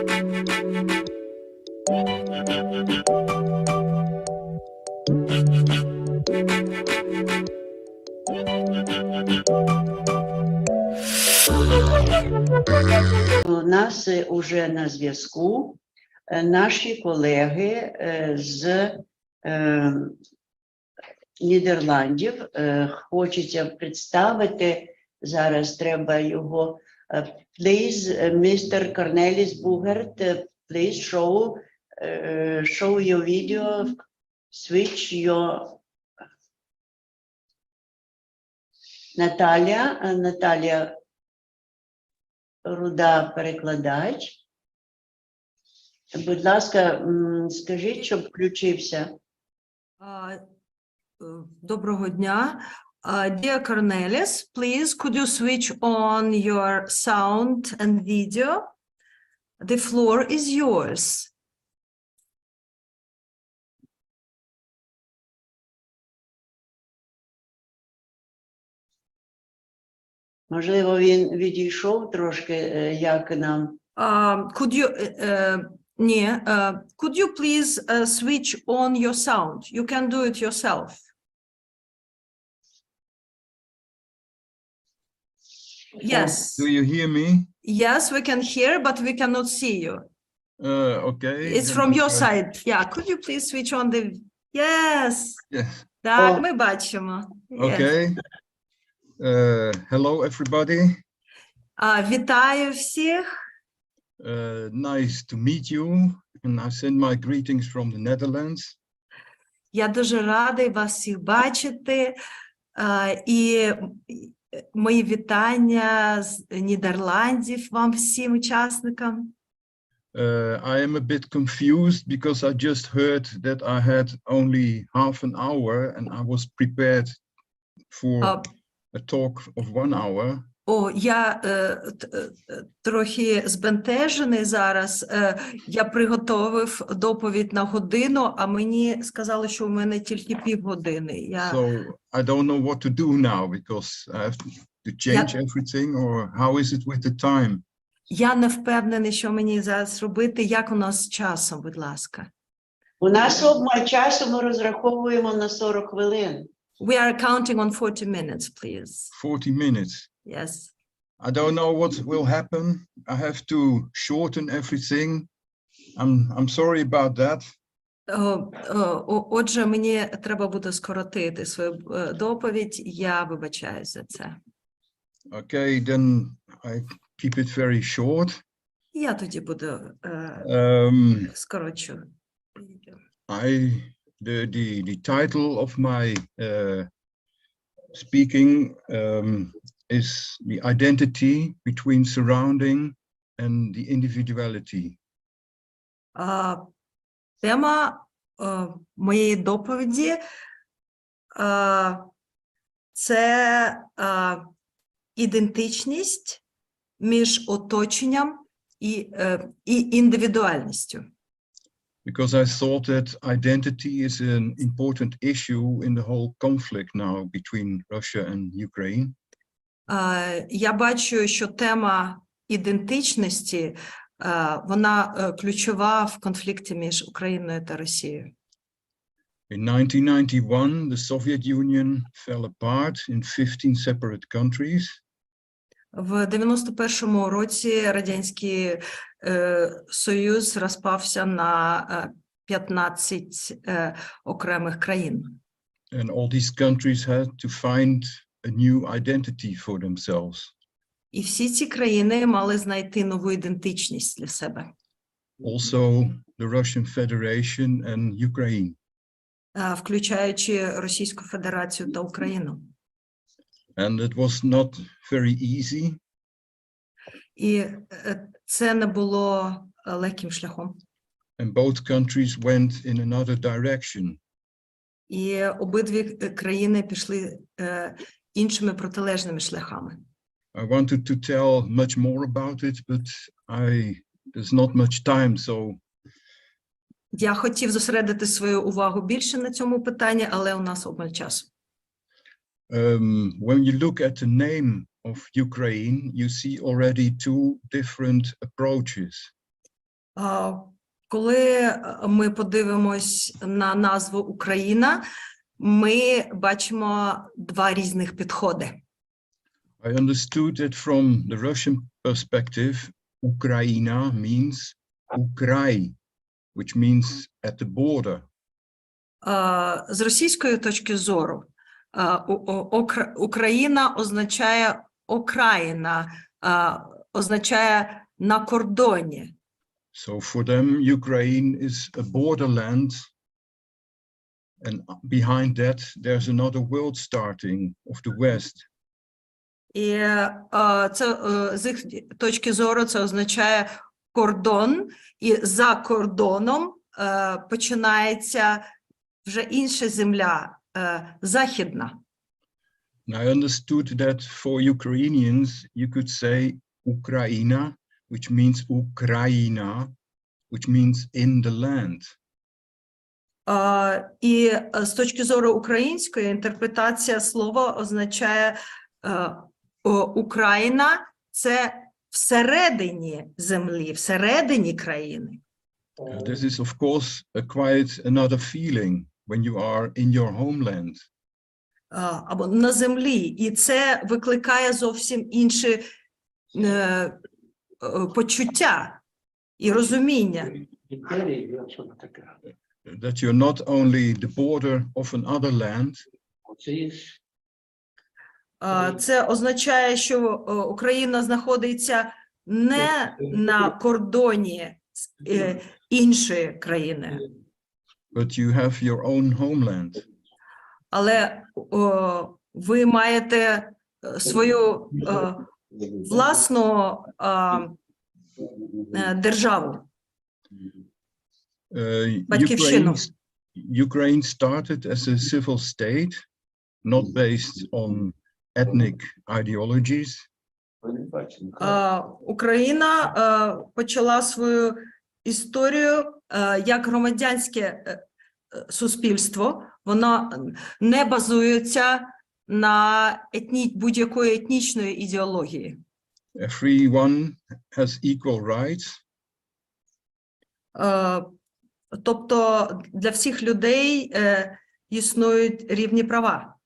У нас уже на зв'язку наші колеги з Нідерландів. Хочеться представити, зараз треба його. Please, Mr. Cornelis Bugert, please show your video, switch your Наталія Руда, перекладач. Будь ласка, скажіть, щоб включився. Доброго дня. Dear Cornelis, please, could you switch on your sound and video? The floor is yours. Можливо, він відійшов трошки, як нам. Could you please switch on your sound? You can do it yourself. Yes. Do you hear me? Yes, we can hear, but we cannot see you. Okay. It's from your side. Yeah, could you please switch on the... Yes. Yes. Так, ми бачимо. Okay. Hello, everybody. Вітаю всіх. Nice to meet you. And I send my greetings from the Netherlands. Я дуже радий вас всіх бачити. І мої вітання з Нідерландів вам всім учасникам. I am a bit confused because I just heard that I had only half an hour and I was prepared for a talk of 1 hour. Я трохи збентежений зараз. Я приготовив доповідь на годину, а мені сказали, що у мене тільки півгодини. So I don't know what to do now because I have to change everything, or how is it with the time? Я не впевнений, що мені зараз робити. Як у нас з часом, будь ласка? У нас обмаль часу, ми розраховуємо на 40 хвилин. We are counting on 40 minutes, please. 40 minutes. Yes. I don't know what will happen. I have to shorten everything. I'm sorry about that. Отже, мені треба буде скоротити свою доповідь. Я вибачаюсь за це. Okay, then I keep it very short. Я тоді буду скорочу. The title of my speaking is the identity between surrounding and the individuality. Тема моєї доповіді це ідентичність між оточенням і індивідуальністю. Because I thought that identity is an important issue in the whole conflict now between Russia and Ukraine. Я бачу, що тема ідентичності, вона ключова в конфлікті між Україною та Росією. In 1991, the Soviet Union fell apart in 15 separate countries. В 91-му році Радянський Союз розпався на 15 окремих країн. And all these countries had to find a new identity for themselves. І всі ці країни мали знайти нову ідентичність для себе. Also the Russian Federation and Ukraine. Включаючи Російську Федерацію та Україну. And it was not very easy. І це не було легким шляхом. And both countries went in another direction. І обидві країни пішли іншими протилежними шляхами. I wanted to tell much more about it, but there's not much time, so. Я хотів зосередити свою увагу більше на цьому питанні, але у нас обмаль часу. When you look at the name of Ukraine, you see already two different approaches. Коли ми подивимось на назву Україна, ми бачимо два різних підходи. I understood that from the Russian perspective, Ukraina means Ukrai, which means at the border. З російської точки зору, Україна означає окраїна, означає на кордоні. So for them, Ukraine is a borderland, and behind that, there's another world starting of the West. І це з їх точки зору це означає кордон, і за кордоном починається вже інша земля, західна. And I understood that for Ukrainians, you could say Ukraina, which means Ukraina, which means in the land. І з точки зору української інтерпретація слова означає Україна – це всередині землі, всередині країни. This is, of course, quite another feeling when you are in your homeland. Або на землі. І це викликає зовсім інші почуття і розуміння. That you're not only the border of another land, це означає, що Україна знаходиться не на кордоні іншої країни, but you have your own homeland. але ви маєте свою власну державу, батьківщину. Ukraine started as a civil state, not based on ethnic ideologies. Україна почала свою історію як громадянське суспільство. Воно не базується на будь-якої етнічної ідеології. Everyone has equal rights. Тобто для всіх людей існують рівні права.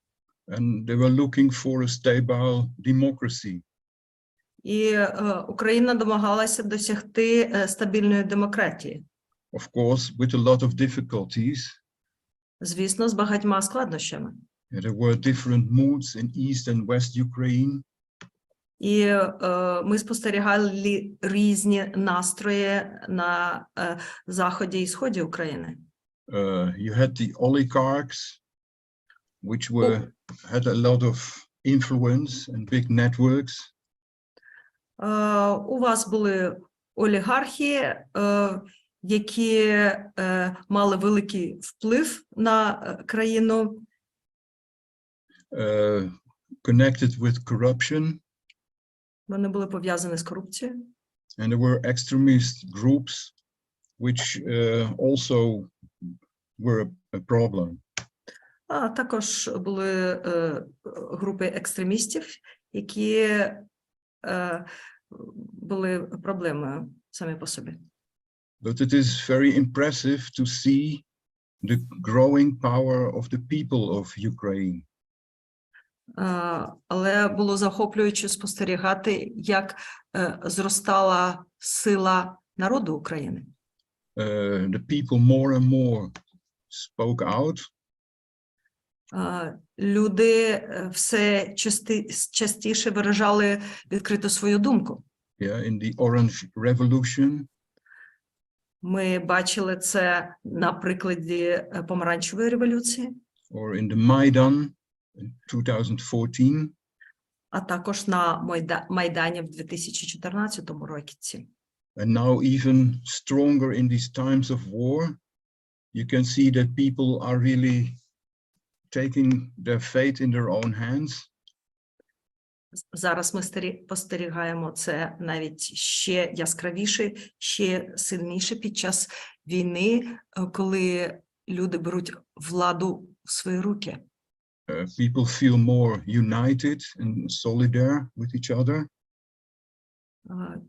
And they were looking for a stable democracy. І Україна домагалася досягти стабільної демократії. Of course, with a lot of difficulties. Звісно, з багатьма складнощами. There were different moods in East and West Ukraine. І ми спостерігали різні настрої на заході і сході України. You had the oligarchs, which had a lot of influence and big networks. У вас були олігархи, які мали великий вплив на країну. Connected with corruption. Вони були пов'язані з корупцією. And there were extremist groups, which also were a problem. А також були групи екстремістів, які були проблемою самі по собі. But it is very impressive to see the growing power of the people of Ukraine. Але було захоплююче спостерігати, як зростала сила народу України. The people more and more spoke out. Люди все частіше виражали відкрито свою думку. Yeah, in the Orange Revolution. Ми бачили це на прикладі Помаранчевої революції. Or in the Maidan in 2014. А також на Майдані в 2014 році. And now even stronger in these times of war, you can see that people are really taking their fate in their own hands. Зараз ми спостерігаємо це навіть ще яскравіше, ще сильніше під час війни, коли люди беруть владу в свої руки. People feel more united and solidar with each other.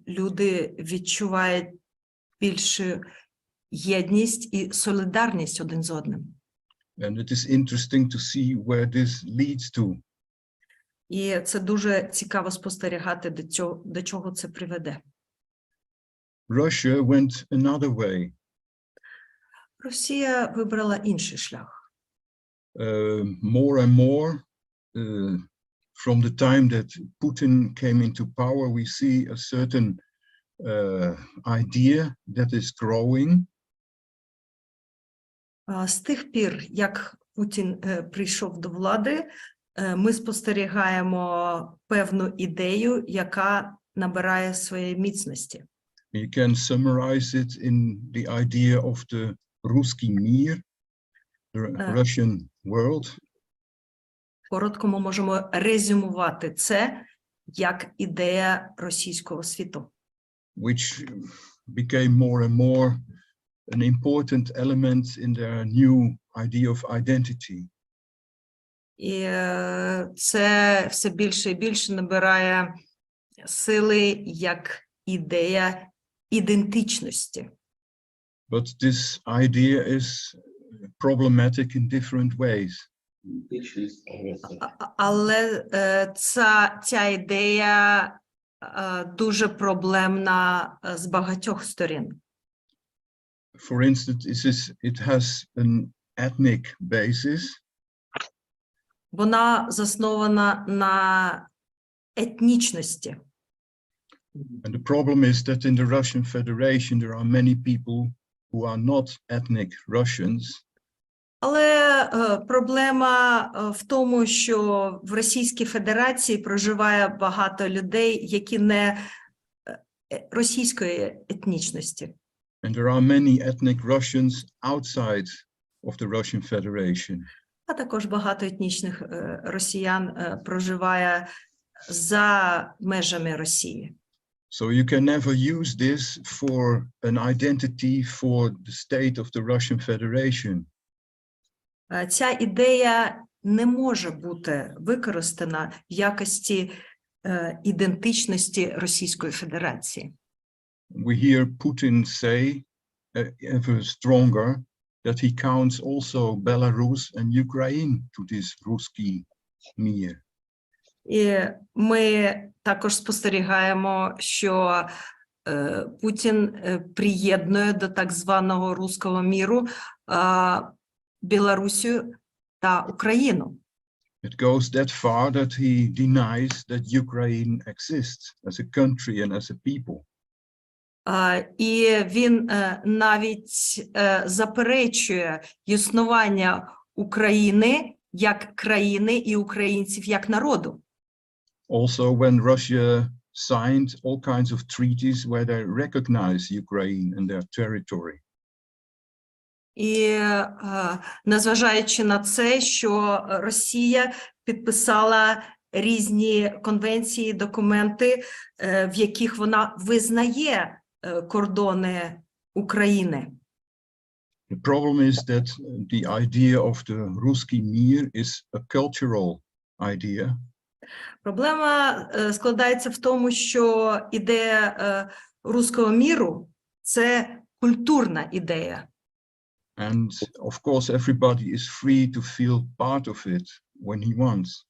Люди відчувають більшу єдність і солідарність один з одним. And it is interesting to see where this leads to. І це дуже цікаво спостерігати, до чого це приведе. Russia went another way. Росія вибрала інший шлях. More and more, from the time that Putin came into power, we see a certain idea that is growing. З тих пір, як Путін прийшов до влади, ми спостерігаємо певну ідею, яка набирає своєї міцності. You can summarize it in the idea of the Ruski Mir, the Russian world. Коротко ми можемо резюмувати це як ідея російського світу. Which became more and more an important element in their new idea of identity. І це все більше і більше набирає сили як ідея ідентичності. But this idea is problematic in different ways. Але ця ідея дуже проблемна з багатьох сторін. For instance, it has an ethnic basis. Вона заснована на етнічності. And the problem is that in the Russian Federation there are many people who are not ethnic Russians. Але проблема в тому, що в Російській Федерації проживає багато людей, які не російської етнічності. And there are many ethnic Russians outside of the Russian Federation. А також багато етнічних росіян проживає за межами Росії. So you can never use this for an identity for the state of the Russian Federation. Ця ідея не може бути використана в якості ідентичності Російської Федерації. We hear Putin say ever stronger that he counts also Belarus and Ukraine to this Ruski Mir. І ми також спостерігаємо, що Путін приєднує до так званого руського міру Білорусію та Україну. It goes that far that he denies that Ukraine exists as a country and as a people. І він навіть заперечує існування України як країни і українців як народу. Also, when Russia signed all kinds of treaties where they recognize Ukraine and their territory. І незважаючи на це, що Росія підписала різні конвенції, документи, в яких вона визнає кордони України. The problem is that the idea of the Ruski Mir is a cultural idea. Проблема складається в тому, що ідея руського міру – це культурна ідея. And of course, everybody is free to feel part of it when he wants.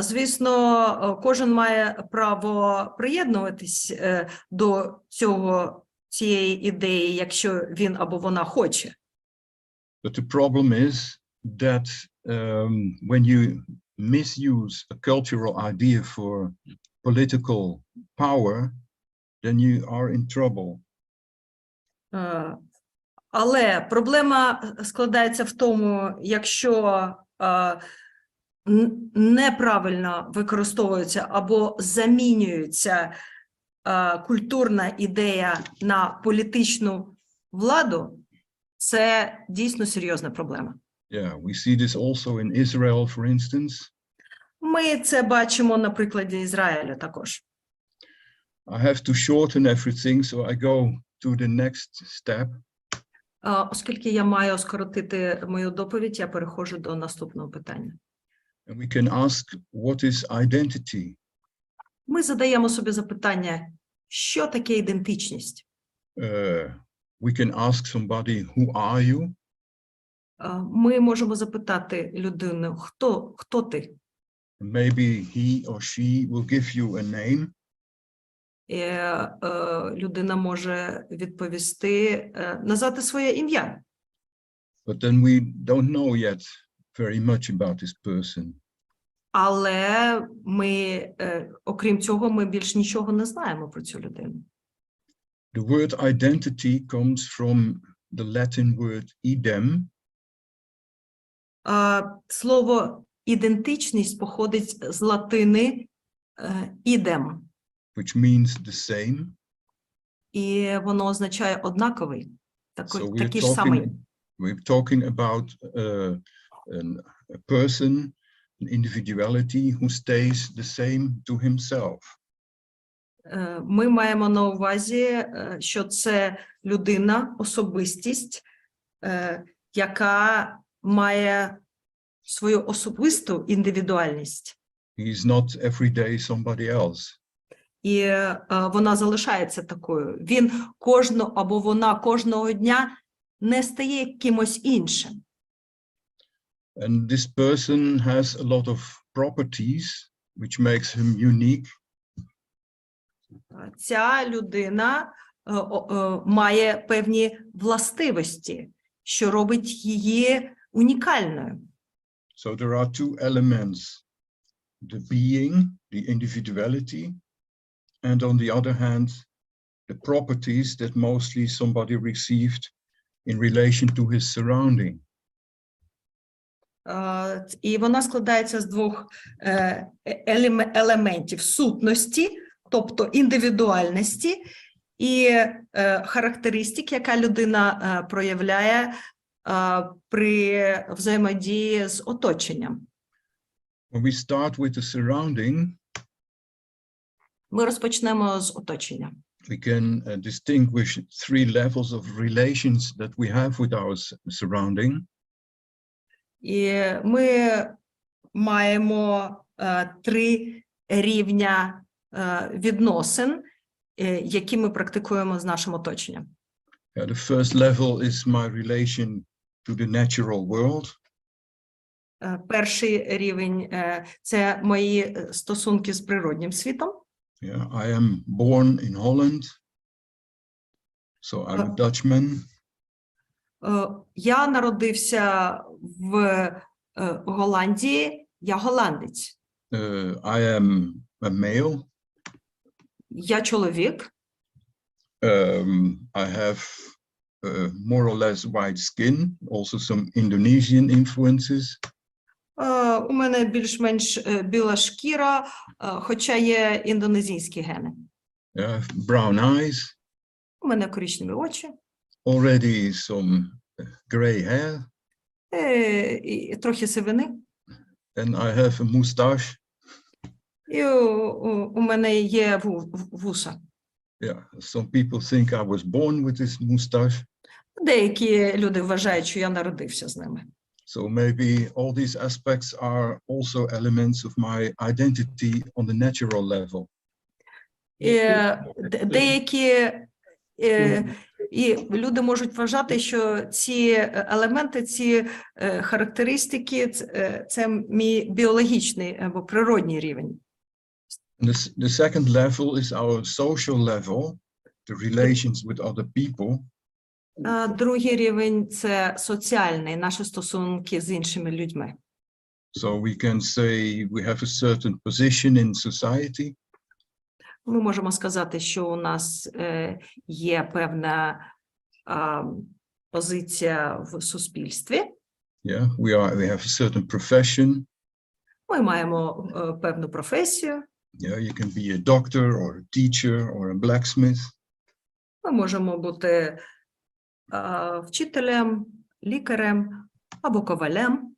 Звісно, кожен має право приєднуватись до цієї ідеї, якщо він або вона хоче. But the problem is that when you misuse a cultural idea for political power, then you are in trouble. Але проблема складається в тому, якщо неправильно використовується або замінюється культурна ідея на політичну владу, це дійсно серйозна проблема. Yeah, we see this also in Israel, for instance. Ми це бачимо на прикладі Ізраїлю також. I have to shorten everything, so I go to the next step. Оскільки я маю скоротити мою доповідь, я переходжу до наступного питання. And we can ask, what is identity? Ми задаємо собі запитання, що таке ідентичність? we can ask somebody, who are you? Ми можемо запитати людину, хто ти? Maybe he or she will give you a name. Людина може відповісти, назвати своє ім'я. But then we don't know yet very much about this person. Але ми, окрім цього, ми більш нічого не знаємо про цю людину. The word identity comes from the Latin word idem. Слово ідентичність походить з латини idem. Which means the same. І воно означає однаковий, So такий ж самий. we're talking about a person, an individuality who stays the same to himself. Ми маємо на увазі, що це людина, особистість, яка має свою особисту індивідуальність. He is not every day somebody else. І вона залишається такою. Він або вона кожного дня не стає кимось іншим. And this person has a lot of properties which makes him unique. Ця людина має певні властивості, що робить її унікальною. So there are two elements, the being, the individuality, and on the other hand, the properties that mostly somebody received in relation to his surrounding. І вона складається з двох елементів: сутності, тобто індивідуальності, і характеристик, яка людина проявляє при взаємодії з оточенням. When we start with the surrounding, ми розпочнемо з оточення. We can distinguish three levels of relations that we have with our surrounding. І ми маємо три рівня відносин, які ми практикуємо з нашим оточенням. The first level is my relation to the natural world. Перший рівень – це мої стосунки з природнім світом. Yeah, I am born in Holland, so I'm a Dutchman. Я народився в Голландії, я голландець. I am a male. Я чоловік. I have more or less white skin, also some Indonesian influences. У мене більш-менш біла шкіра, хоча є індонезійські гени. Brown eyes. У мене коричневі очі. Already some gray hair. І трохи сивини. And I have a mustache. І у мене є вуса. Yeah, some people think I was born with this mustache. Деякі люди вважають, що я народився з ними. So maybe all these aspects are also elements of my identity on the natural level. Деякі і люди можуть вважати, що ці елементи, ці характеристики – це мій біологічний або природній рівень. The second level is our social level, the relations with other people. Другий рівень – це соціальний, наші стосунки з іншими людьми. So we can say we have a certain position in society. Ми можемо сказати, що у нас є певна позиція в суспільстві. Yeah, we have a certain profession. Ми маємо певну професію. Yeah, you can be a doctor or a teacher or a blacksmith. Ми можемо бути вчителем, лікарем або ковалем.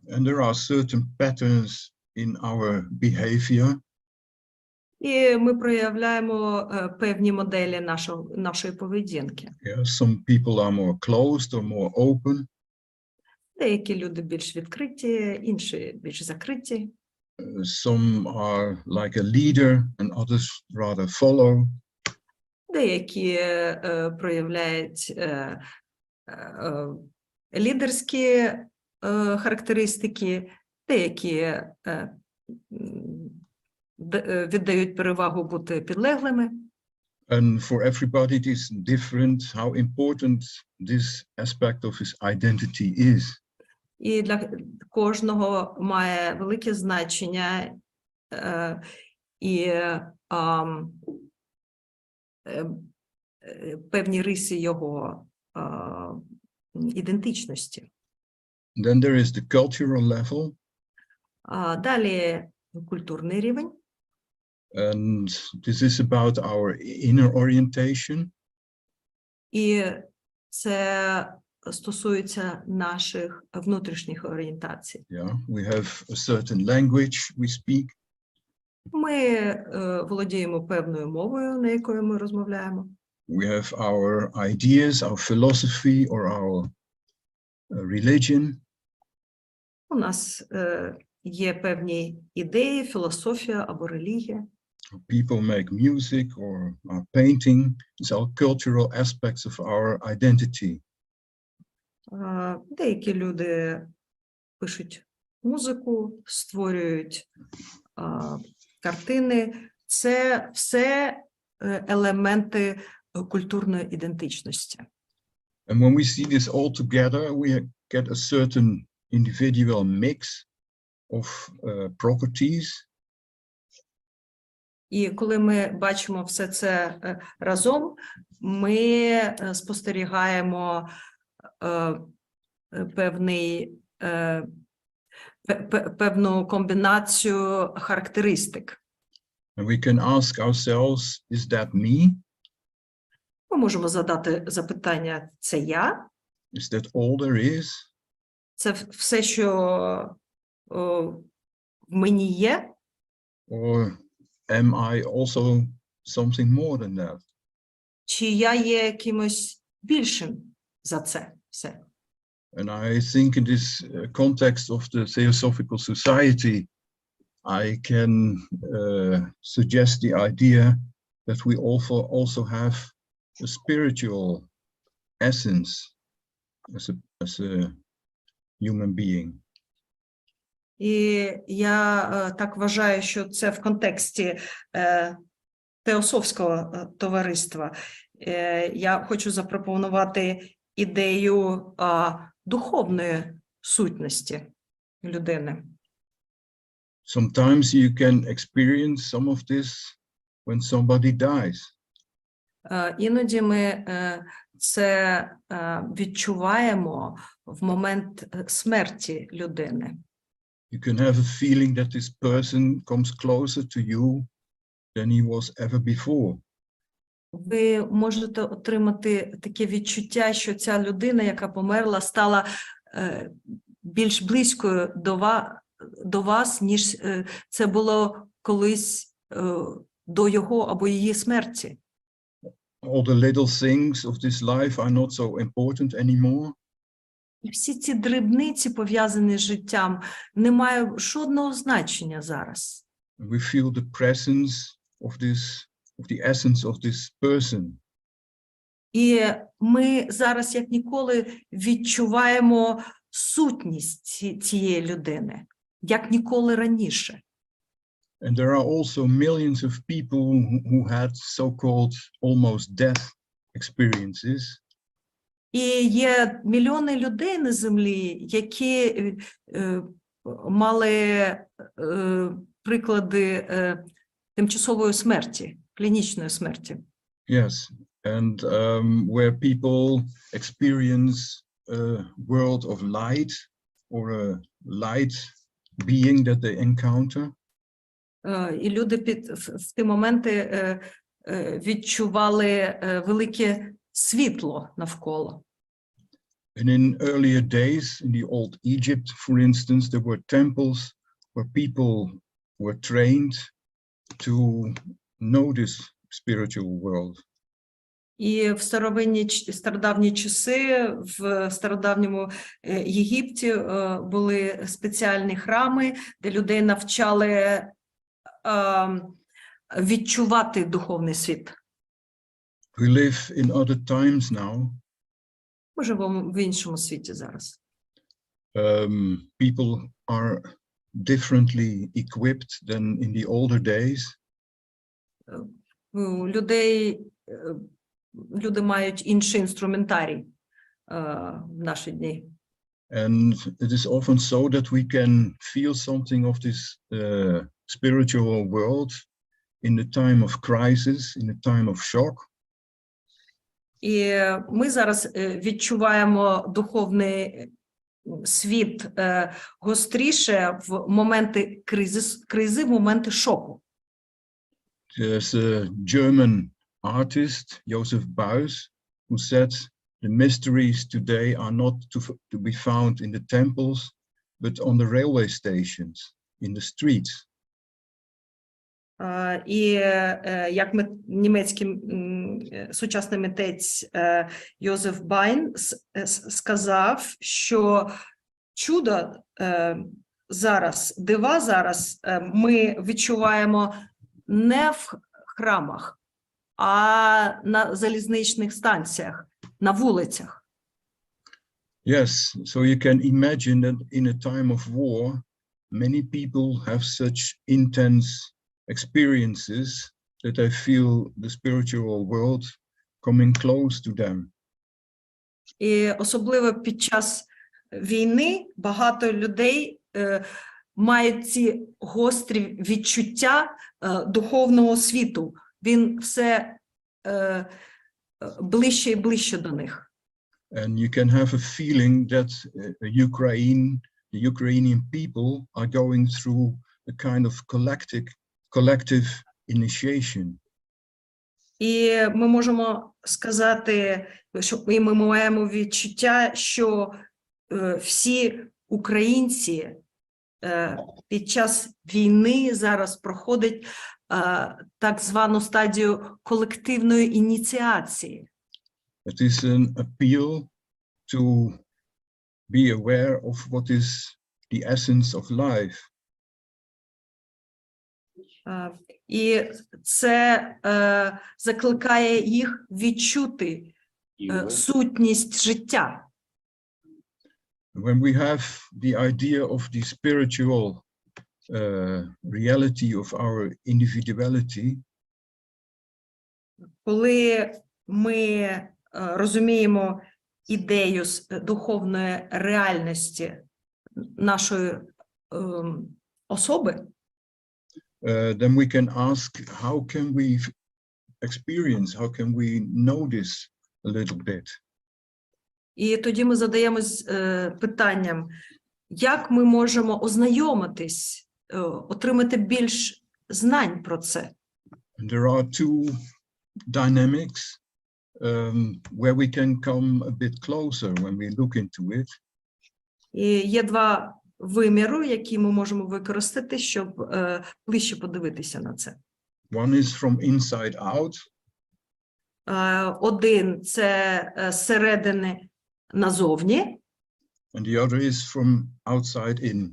And there are certain patterns in our behavior. І ми проявляємо певні моделі нашої поведінки. Yeah, some people are more closed or more open. Деякі люди більш відкриті, інші більш закриті. Some are like a leader and others rather follow. деякі проявляють лідерські характеристики, деякі віддають перевагу бути підлеглими. And for everybody it is different how important this aspect of his identity is. І для кожного має велике значення і певні риси його ідентичності. Then there is the cultural level. Далі культурний рівень. And this is about our inner orientation. І це стосується наших внутрішніх орієнтацій. Yeah, we have a certain language we speak. Ми володіємо певною мовою, на якою ми розмовляємо. We have our ideas, our philosophy, or our religion. У нас є певні ідеї, філософія або релігія. People make music or are painting. It's all cultural aspects of our identity. Деякі люди пишуть музику, створюють картини. Це все елементи культурної ідентичності. And when we see this all together, we get a certain individual mix of properties. І коли ми бачимо все це разом, ми спостерігаємо певну комбінацію характеристик. And we can ask ourselves, is that me? Ми можемо задати запитання: це я? Is that all there is? Це все, що в мені є? Or am I also something more than that? Чи я є якимось більшим за це все? And I think in this context of the Theosophical Society, I can suggest the idea that we also have a spiritual essence as a human being. І я так вважаю, що це в контексті теософського товариства. Я хочу запропонувати ідею духовної сутності людини. Sometimes you can experience some of this when somebody dies. Іноді ми це відчуваємо в момент смерті людини. You can have a feeling that this person comes closer to you than he was ever before. Ви можете отримати таке відчуття, що ця людина, яка померла, стала більш близькою до вас, ніж це було колись до його або її смерті. All the little things of this life are not so important anymore. І всі ці дрібниці, пов'язані з життям, не мають жодного значення зараз. We feel the presence of the essence of this person. І ми зараз, як ніколи, відчуваємо сутність цієї людини, як ніколи раніше. And there are also millions of people who had so-called almost death experiences. І є мільйони людей на землі, які мали приклади тимчасової смерті, клінічної смерті. Yes, and where people experience a world of light or a light being that they encounter. І люди в ті моменти відчували велике світло навколо. And in earlier days, in the old Egypt, for instance, there were temples where people were trained to know this spiritual world. І в стародавні часи, в стародавньому Єгипті були спеціальні храми, де людей навчали відчувати духовний світ. We live in other times now. Ми живемо в іншому світі зараз. People are differently equipped than in the older days. Люди мають інший інструментарій в наші дні. And it is often so that we can feel something of this spiritual world in the time of crisis, in the time of shock. І ми зараз відчуваємо духовний світ гостріше в моменти кризи, в моменти шоку. There's a German artist, Joseph Beuys, who said, the mysteries today are not to be found in the temples, but on the railway stations, in the streets. І як німецький сучасний митець Йозеф Байн сказав, що чудо зараз, дива зараз ми відчуваємо не в храмах, а на залізничних станціях, на вулицях. Yes, so you can imagine that in a time of war, many people have such intense experiences that they feel the spiritual world coming close to them. І особливо під час війни багато людей мають ці гострі відчуття духовного світу. Він все ближче і ближче до них. And you can have a feeling that the Ukrainian people are going through a kind of collective initiation. І ми можемо сказати, що ми маємо відчуття, що всі українці під час війни зараз проходять так звану стадію колективної ініціації. It is an appeal to be aware of what is the essence of life. І це закликає їх відчути сутність життя. When we have the idea of the spiritual reality of our individuality, коли ми розуміємо ідею духовної реальності нашої особи, then we can ask, how can we experience, how can we know this a little bit? І тоді ми задаємось питанням, як ми можемо ознайомитись, отримати більш знань про це. And there are two dynamics where we can come a bit closer when we look into it. І є два виміру, які ми можемо використати, щоб ближче подивитися на це. One is from inside out. Один – це зсередини назовні. And the other is from outside in.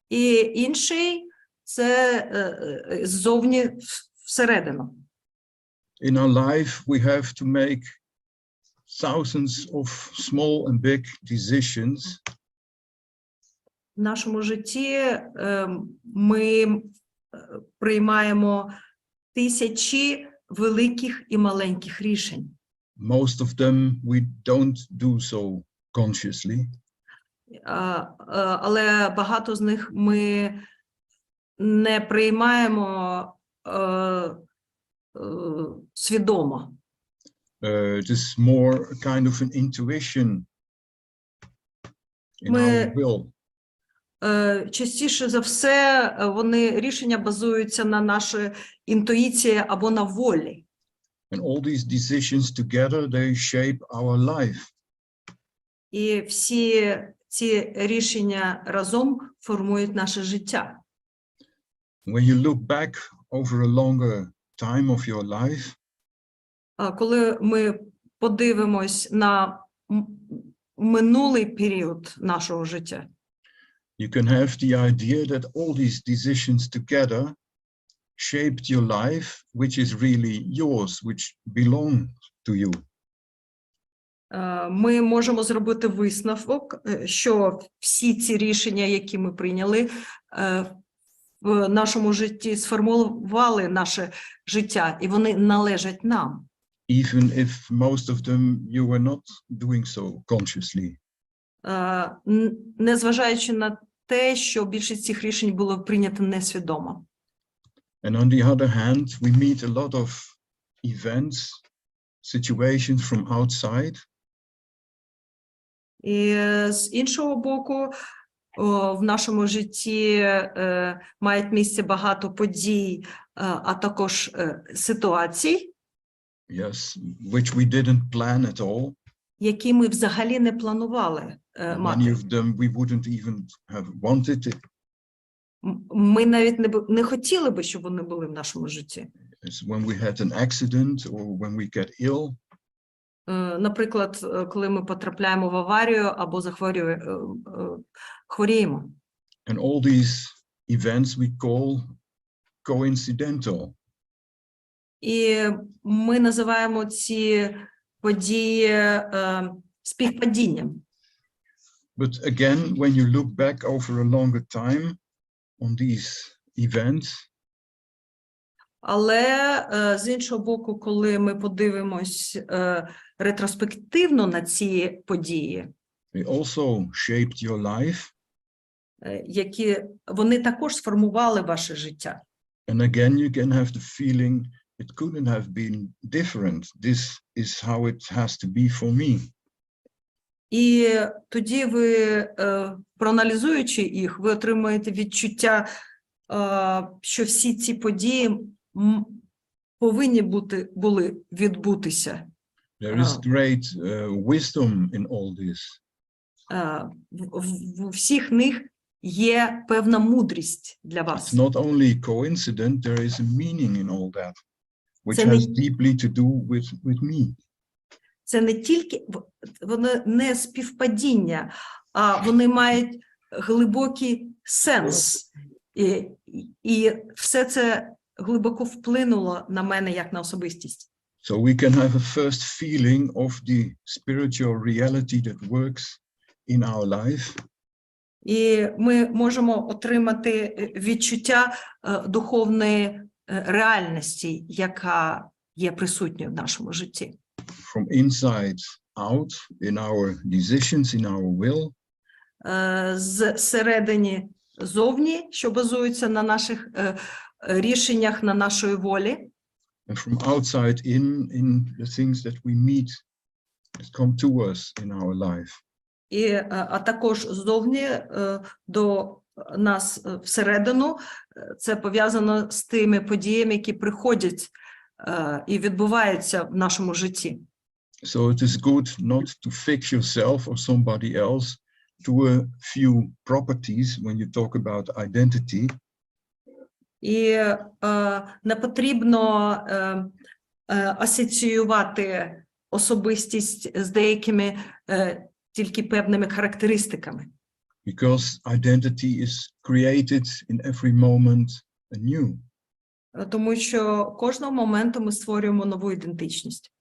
І інший – це ззовні всередину. In our life, we have to make thousands of small and big decisions. В нашому житті ми приймаємо тисячі великих і маленьких рішень. Most of them we don't do so consciously. Але багато з них ми не приймаємо свідомо. It is more a kind of an intuition in our will. Частіше за все, рішення базуються на нашій інтуїції або на волі. And all these decisions together, they shape our life. І всі ці рішення разом формують наше життя. When you look back over a longer time of your life, коли ми подивимось на минулий період нашого життя, you can have the idea that all these decisions together shaped your life, which is really yours, which belongs to you. Ми можемо зробити висновок, що всі ці рішення, які ми прийняли в нашому житті, сформували наше життя, і вони належать нам. Even if most of them you were not doing so consciously. Незважаючи на те, що більшість цих рішень було прийнято несвідомо. And on the other hand, we meet a lot of events, situations from outside. І з іншого боку, в нашому житті мають місце багато подій, а також ситуацій, Yes, which we didn't plan at all. які ми взагалі не планували Many мати. of them we wouldn't even have wanted it. Ми навіть не хотіли би, щоб вони були в нашому житті. It's when we had an accident or when we get ill. Наприклад, коли ми потрапляємо в аварію або хворіємо. And all these events we call coincidental. І ми називаємо ці події співпадінням. But again, when you look back over a longer time on these events, але з іншого боку, коли ми подивимось ретроспективно на ці події, they also shaped your life. які вони також сформували ваше життя. And again, you can have the feeling it couldn't have been different. This is how it has to be for me. І тоді ви, проаналізуючи їх, ви отримуєте відчуття, що всі ці події повинні були відбутися. There is great wisdom in all this. В всіх них є певна мудрість для вас. It's not only coincident, there is a meaning in all that, which Це has deeply to do with me. Це не тільки, вони не співпадіння, а вони мають глибокий сенс. І все це глибоко вплинуло на мене як на особистість. So we can have a first feeling of the spiritual reality that works in our life. І ми можемо отримати відчуття духовної реальності, яка є присутньою в нашому житті. From inside out, in our decisions, in our will. Зсередині зовні, що базується на наших рішеннях, на нашої волі. And from outside in the things that we meet, that come to us in our life. А також ззовні до нас всередину. Це пов'язано з тими подіями, які приходять і відбуваються в нашому житті. So it is good not to fix yourself or somebody else to a few properties when you talk about identity. І не потрібно асоціювати особистість з деякими тільки певними характеристиками. Because identity is created in every moment anew. Тому що кожного моменту ми створюємо нову ідентичність.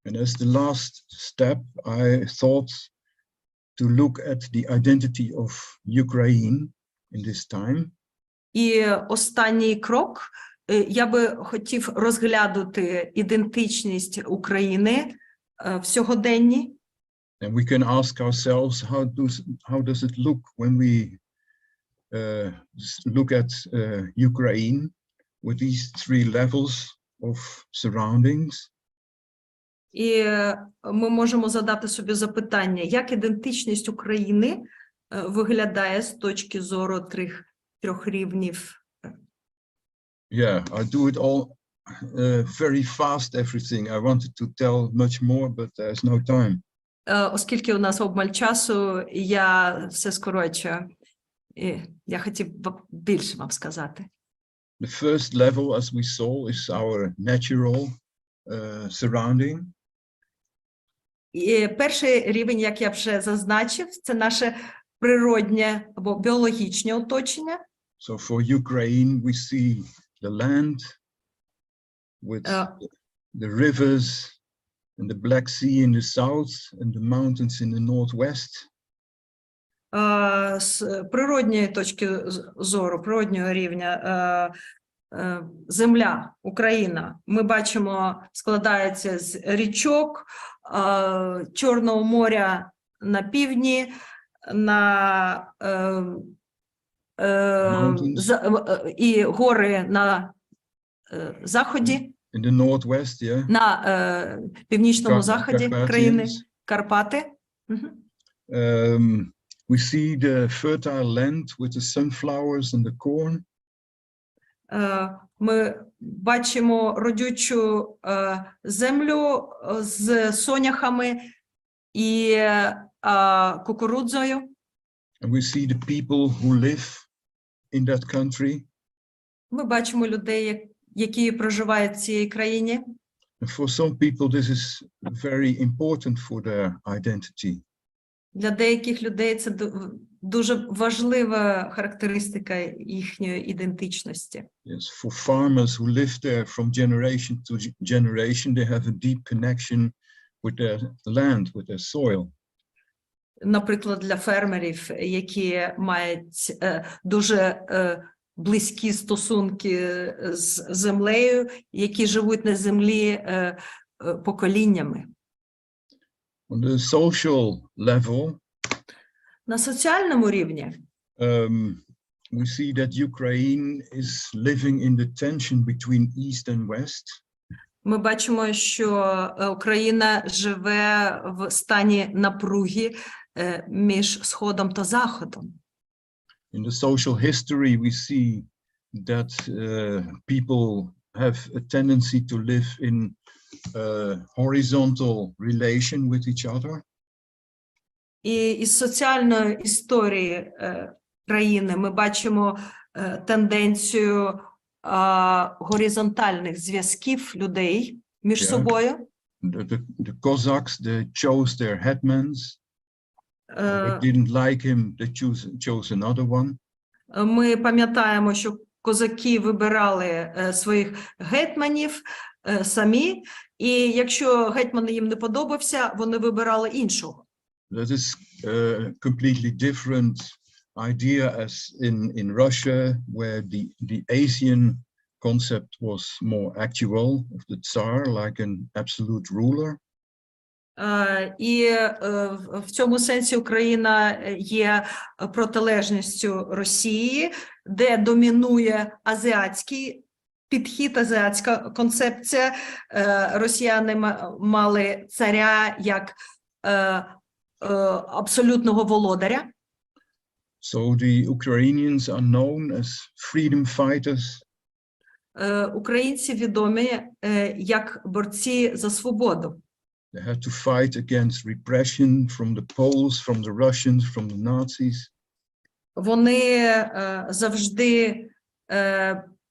And as the last step, I thought to look at the identity of Ukraine in this time. І останній крок, я би хотів розглянути ідентичність України в сьогоденні. And we can ask ourselves, how does it look when we look at Ukraine with these three levels of surroundings? І ми можемо задати собі запитання, як ідентичність України виглядає з точки зору трьох рівнів. Yeah, I do it all very fast, everything. I wanted to tell much more, but there's no time. Оскільки у нас обмаль часу, я все скорочую. І я хотів більше вам сказати. The first level, as we saw, is our natural surrounding. І перший рівень, як я вже зазначив, це наше природнє або біологічне оточення. So for Ukraine, we see the land with the rivers and the Black Sea in the south and the mountains in the northwest. З природньої точки зору, природнього рівня, земля, Україна, ми бачимо, складається з річок, Чорного моря на півдні, і гори на заході, in the northwest, yeah. на північному заході країни, Карпати. We see the fertile land with the sunflowers and the corn. Ми бачимо родючу землю з соняхами і кукурудзою. And we see the people who live in that country. Ми бачимо людей, які проживають в цій країні. And for some people this is very important for their identity. Для деяких людей це дуже важлива характеристика їхньої ідентичності. Yes, for farmers who live there from generation to generation, they have a deep connection with their land, with their soil. Наприклад, для фермерів, які мають дуже близькі стосунки з землею, які живуть на землі поколіннями. On the social level, на соціальному рівні, we see that Ukraine is living in the tension between East and West. Ми бачимо, що Україна живе в стані напруги між Сходом та Заходом. In the social history, we see that people have a tendency to live in horizontal relation with each other. І із соціальної історії країни ми бачимо тенденцію горизонтальних зв'язків людей між собою. The Cossacks, they chose their hetmans. They didn't like him, they chose another one. Ми пам'ятаємо, що козаки вибирали своїх гетьманів самі, і якщо гетьман їм не подобався, вони вибирали іншого. That is a completely different idea as in Russia, where the Asian concept was more actual of the Tsar, like an absolute ruler. І в цьому сенсі Україна є протилежністю Росії, де домінує азіатський підхід, азіатська концепція. Росіяни мали царя як абсолютного володаря. So the Ukrainians are known as freedom fighters. Українці відомі як борці за свободу. They had to fight against repression from the Poles, from the Russians, from the Nazis. Вони завжди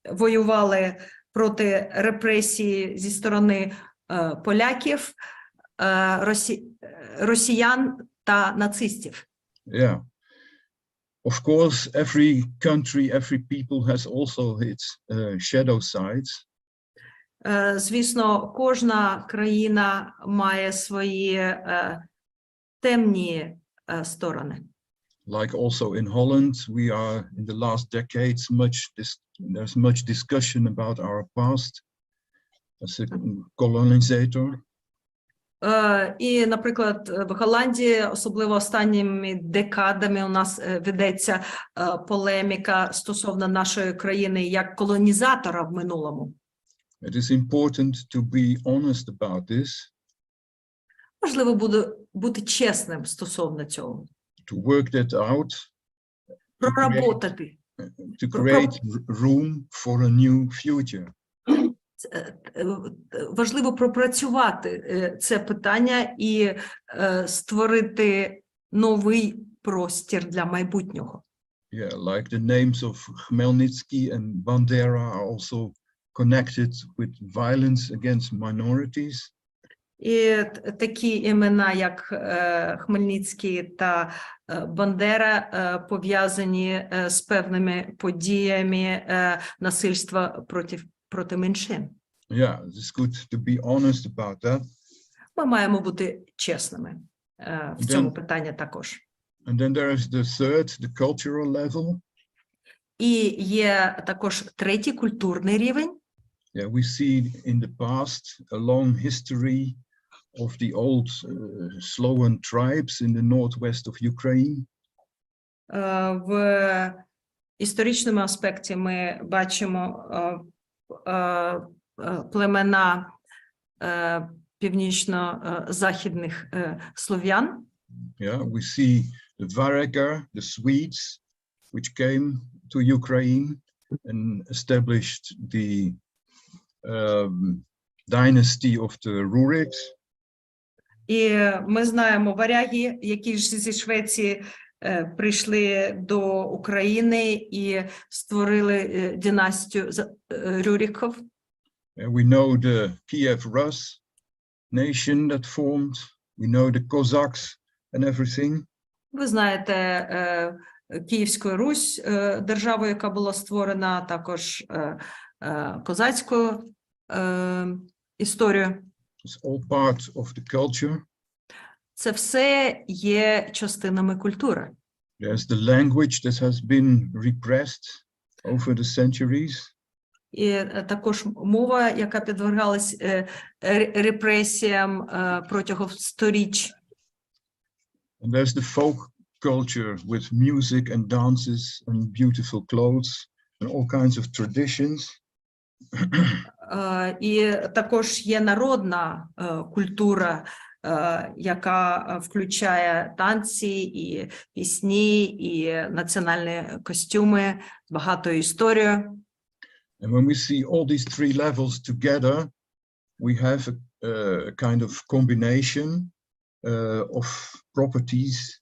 воювали проти репресій зі сторони поляків, росіян та нацистів. Yeah. Of course, every country, every people has also its shadow sides. Звісно, кожна країна має свої темні сторони. Like also in Holland, we are in the last decades there's much discussion about our past as a colonizator. І, наприклад, в Голландії, особливо останніми декадами, у нас ведеться полеміка стосовно нашої країни як колонізатора в минулому. It is important to be honest about this. Важливо буде бути чесним стосовно цього. To work that out. Проработати. To create room for a new future. Важливо пропрацювати це питання і створити новий простір для майбутнього. Yeah, like the names of Khmelnytsky and Bandera are also connected with violence against minorities. І такі імена, як Хмельницький та Бандера, пов'язані з певними подіями насильства проти меншин. Yeah, it's good to be honest about that. Ми маємо бути чесними в цьому питанні також. And then there is the third, the cultural level. І є також третій культурний рівень. Yeah, we see in the past a long history of the old Slovan tribes in the northwest of Ukraine. В історичному аспекті ми бачимо племена північно-західних слов'ян. Yeah, we see the Varegar, the Swedes, which came to Ukraine and established the dynasty of the Ruriks. І ми знаємо варяги, які ж зі Швеції прийшли до України і створили династію Рюриків. We know the Kiev Rus nation that formed. We know the Cossacks and everything. Ви знаєте Київську Русь, державу, яка була створена, також козацьку історію. It's all part of the culture. Це все є частинами культури. There's the language that has been repressed over the centuries. І також мова, яка підвергалась репресіям протягом сторіч. And there's the folk culture with music and dances and beautiful clothes and all kinds of traditions. І також є народна культура, яка включає танці, і пісні, і національні костюми, багато історію. And when we see all these three levels together, we have a kind of combination of properties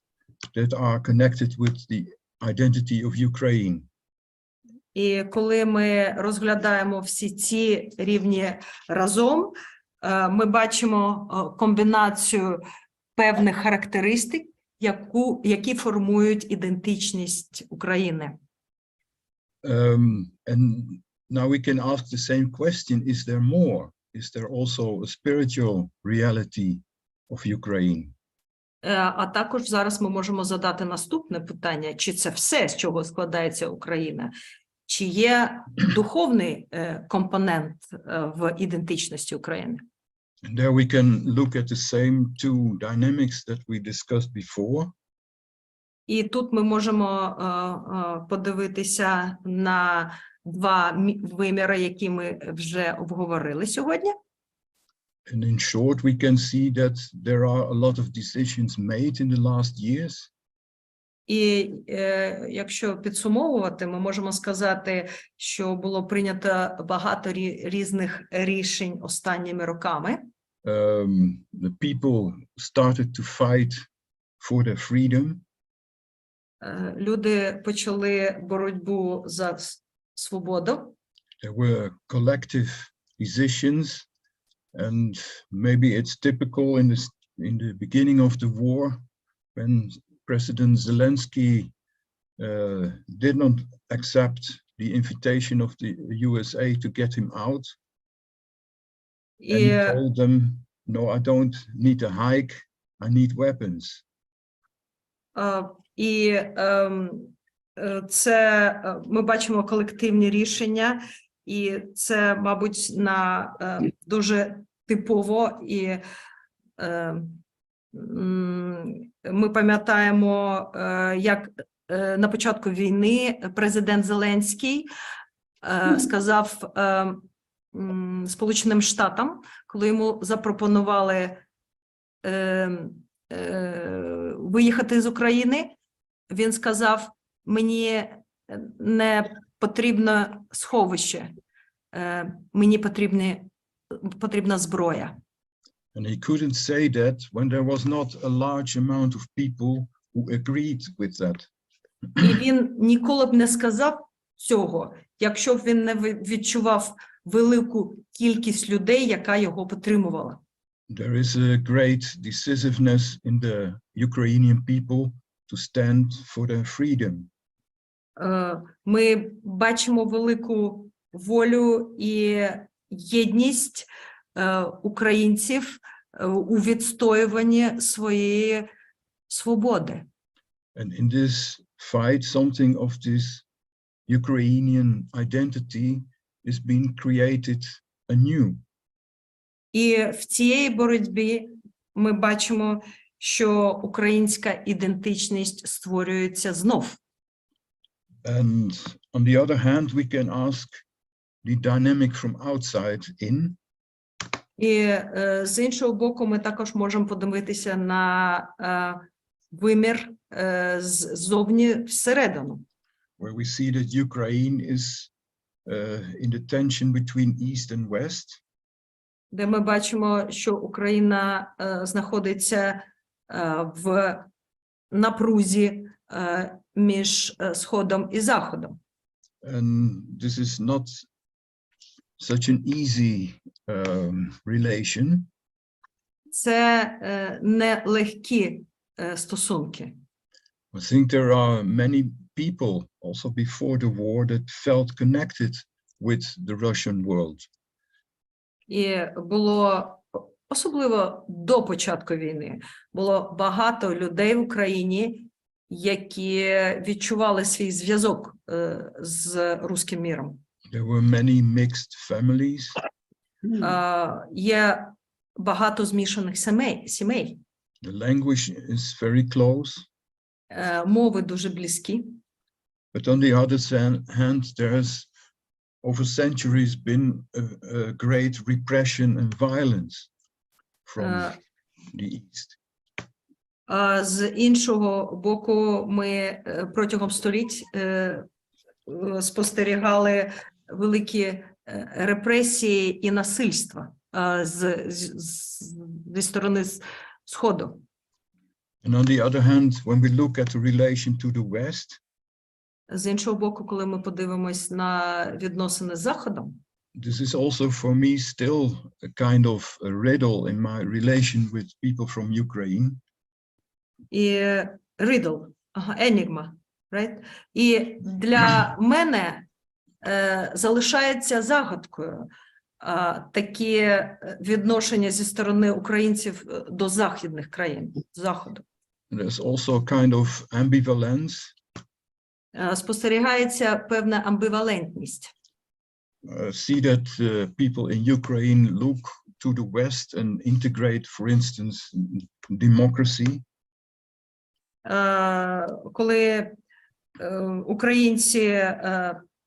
that are connected with the identity of Ukraine. І коли ми розглядаємо всі ці рівні разом, ми бачимо комбінацію певних характеристик, які формують ідентичність України. And now we can ask the same question, is there more? Is there also a spiritual reality of Ukraine? А також зараз ми можемо задати наступне питання, чи це все, з чого складається Україна? Чи є духовний компонент в ідентичності України? And there we can look at the same two dynamics that we discussed before. І тут ми можемо подивитися на два виміри, які ми вже обговорили сьогодні. And in short, we can see that there are a lot of decisions made in the last years. І якщо підсумовувати, ми можемо сказати, що було прийнято багато різних рішень останніми роками. The people started to fight for their freedom. Люди почали боротьбу за свободу. There were collective decisions, and maybe it's typical in the beginning of the war when President Zelensky did not accept the invitation of the USA to get him out. And he told them, no, I don't need a hike, I need weapons. І це ми бачимо колективні рішення, і це, мабуть, дуже типово, і ми пам'ятаємо, як на початку війни президент Зеленський сказав Сполученим Штатам, коли йому запропонували виїхати з України, він сказав, мені не потрібно сховище, мені потрібна зброя. And he couldn't say that when there was not a large amount of people who agreed with that. І він ніколи б не сказав цього, якщо б він не відчував велику кількість людей, яка його підтримувала. There is a great decisiveness in the Ukrainian people to stand for their freedom. Ми бачимо велику волю і єдність українців у відстоюванні своєї свободи. And in this fight, something of this Ukrainian identity is being created anew. І в цій боротьбі ми бачимо, що українська ідентичність створюється знов. And on the other hand, we can ask the dynamic from outside in. І з іншого боку, ми також можемо подивитися на вимір ззовні всередину. Where we see that Ukraine is in the tension between East and West. Де ми бачимо, що Україна знаходиться в напрузі між Сходом і Заходом. And this is not such an easy relation. Це не легкі стосунки. I think there are many people also before the war that felt connected with the Russian world. І було, особливо до початку війни, було багато людей в Україні, які відчували свій зв'язок з руським міром. There were many mixed families. Є багато змішаних сімей. The language is very close. Мови дуже близькі. But on the other hand, there has over centuries been a great repression and violence from the East. З іншого боку, ми протягом століть спостерігали великі репресії і насильства зі сторони Сходу. And on the other hand, when we look at the relation to the West, з іншого боку, коли ми подивимось на відносини з Заходом, this is also for me still a kind of a riddle in my relation with people from Ukraine. І riddle, enigma, right? І для мене залишається загадкою такі відношення зі сторони українців до західних країн, Заходу. There's also a kind of ambivalence. Спостерігається певна амбівалентність. See that people in Ukraine look to the West and integrate, for instance, democracy. Коли українці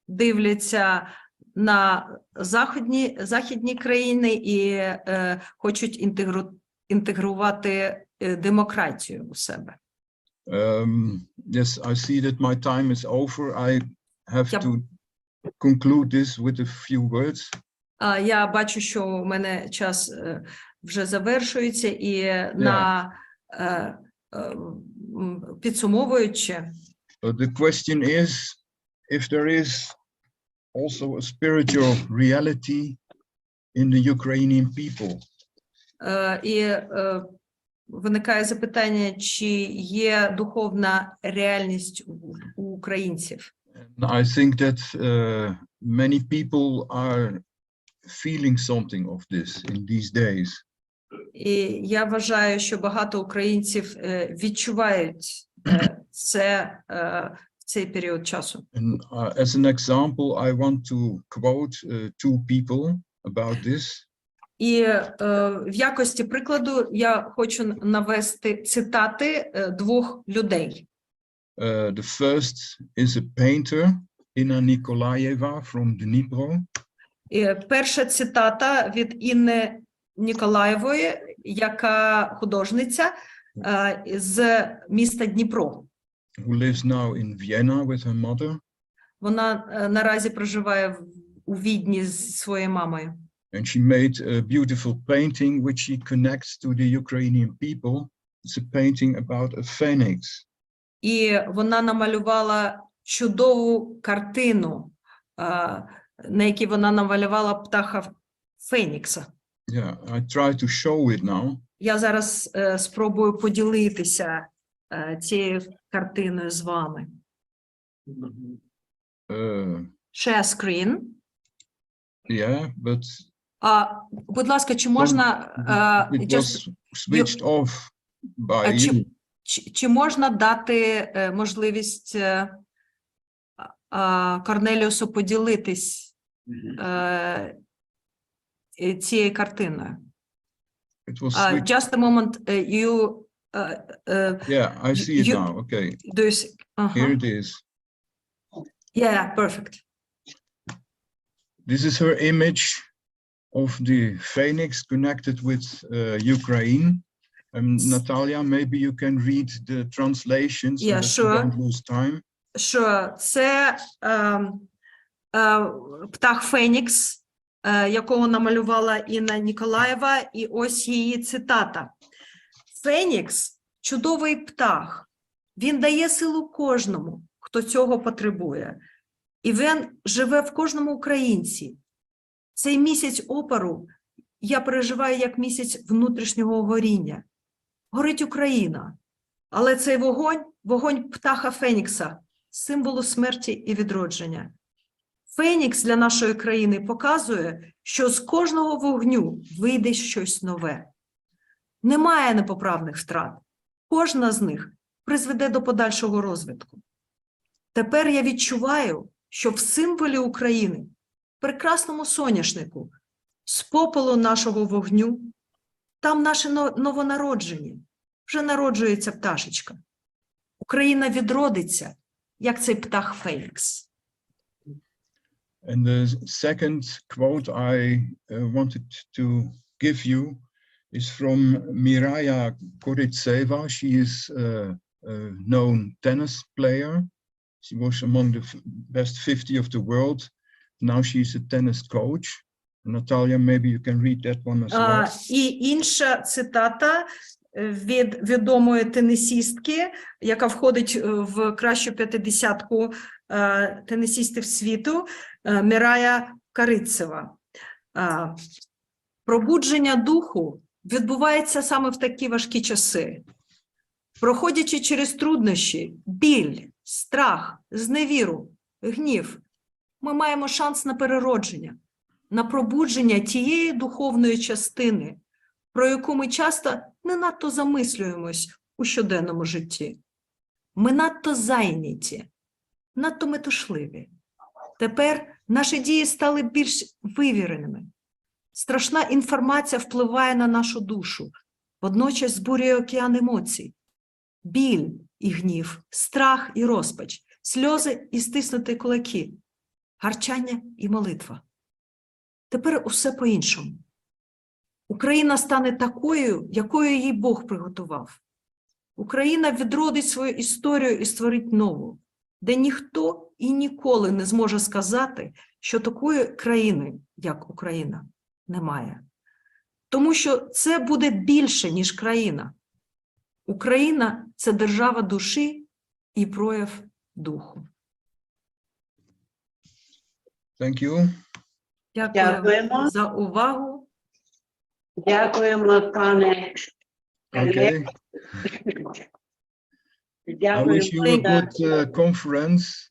дивляться на західні країни і хочуть інтегрувати демократію у себе. Yes, I see that my time is over. I have to conclude this with a few words. Я бачу, що у мене час вже завершується, і на підсумовуючи. The question is if there is also a spiritual reality in the Ukrainian people. І виникає запитання, чи є духовна реальність у українців. I think that many people are feeling something of this in these days. І я вважаю, що багато українців відчувають це в цей період часу. And as an example, I want to quote two people about this. І в якості прикладу я хочу навести цитати двох людей. The first is a painter, Inna Nikolaeva from Dnipro. Перша цитата від Інни Ніколаєвої, яка художниця з міста Дніпро. Who lives now in Vienna with her mother. Вона наразі проживає у Відні з своєю мамою. And she made a beautiful painting which she connects to the Ukrainian people. It's a painting about a phoenix. І вона намалювала чудову картину, на якій вона намалювала птаха Фенікса. Yeah, I try to show it now. Я зараз спробую поділитися цією картиною з вами. Share screen. Yeah, but Будь ласка, чи можна it was switched off by you. Чи можна дати можливість Корнеліусу поділитись цією картиною? It was switched. Just a moment, you Yeah, I see it now. Okay, do you see? here it is. Yeah, perfect. This is her image of the phoenix connected with Ukraine. Natalia, maybe you can read the translations so Yeah, that sure. we don't lose time. Що це птах Фенікс, якого намалювала Інна Ніколаєва, і ось її цитата. Фенікс – чудовий птах, він дає силу кожному, хто цього потребує. І він живе в кожному українці. Цей місяць опору я переживаю як місяць внутрішнього горіння. Горить Україна, але цей вогонь – вогонь птаха Фенікса, символу смерті і відродження. Фенікс для нашої країни показує, що з кожного вогню вийде щось нове. Немає непоправних втрат. Кожна з них призведе до подальшого розвитку. Тепер я відчуваю, що в символі України, прекрасному соняшнику, з попелу нашого вогню, там наше новонароджені, вже народжується пташечка. Україна відродиться, як цей птах Фенікс. And the second quote I wanted to give you is from Miraya Koritseva. She is a known tennis player. She was among the best 50 of the world. Now she's a tennis coach. Natalia, maybe you can read that one as well. І інша цитата від відомої тенісістки, яка входить в кращу 50-ку тенісістів світу, Мірая Корitseva. Пробудження духу відбувається саме в такі важкі часи. Проходячи через труднощі, біль, страх, зневіру, гнів, ми маємо шанс на переродження, на пробудження тієї духовної частини, про яку ми часто не надто замислюємось у щоденному житті. Ми надто зайняті, надто метушливі. Тепер наші дії стали більш вивіреними. Страшна інформація впливає на нашу душу, водночас збурює океан емоцій. Біль і гнів, страх і розпач, сльози і стиснуті кулаки, гарчання і молитва. Тепер усе по-іншому. Україна стане такою, якою їй Бог приготував. Україна відродить свою історію і створить нову, де ніхто і ніколи не зможе сказати, що такої країни, як Україна, немає. Тому що це буде більше, ніж країна. Україна – це держава душі і прояв духу. Thank you. Дякуємо За увагу. Дякуємо, пане. Okay. I wish you a good conference.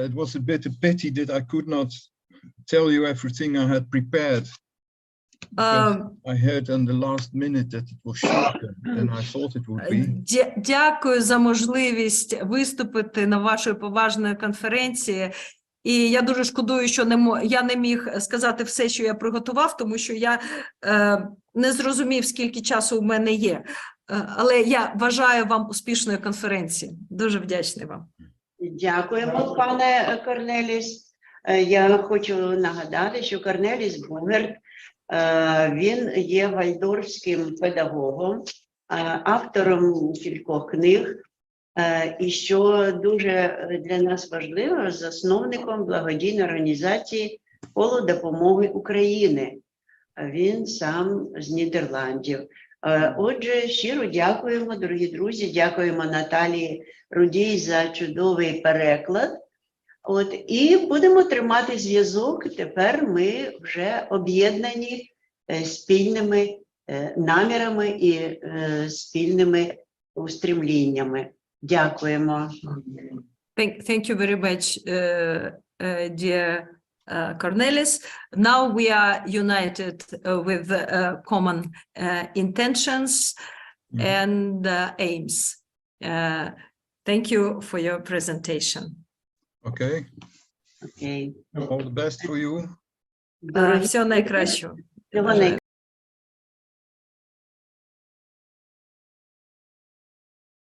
It was a bit a pity that I could not tell you everything I had prepared. I heard on the last minute that it was shorter than I thought it would be. Дякую за можливість виступити на вашій поважної конференції. І я дуже шкодую, що я не міг сказати все, що я приготував, тому що я не зрозумів, скільки часу у мене є. Але я бажаю вам успішної конференції. Дуже вдячний вам. Дякуємо, пане Корнеліс. Я хочу нагадати, що Корнеліс Бугерт, він є вальдорфським педагогом, автором кількох книг, і що дуже для нас важливо, засновником благодійної організації «Коло допомоги України». Він сам з Нідерландів. Отже, щиро дякуємо, дорогі друзі, дякуємо Наталії Руді за чудовий переклад. І будемо тримати зв'язок. Тепер ми вже об'єднані спільними намірами і спільними устремліннями. Дякуємо. Thank you very much, dear Cornelis. Now we are united with common intentions and aims. Thank you for your presentation. Okay. Окей. All the best for you. Дорогі, Всього найкращого. всього найкращого.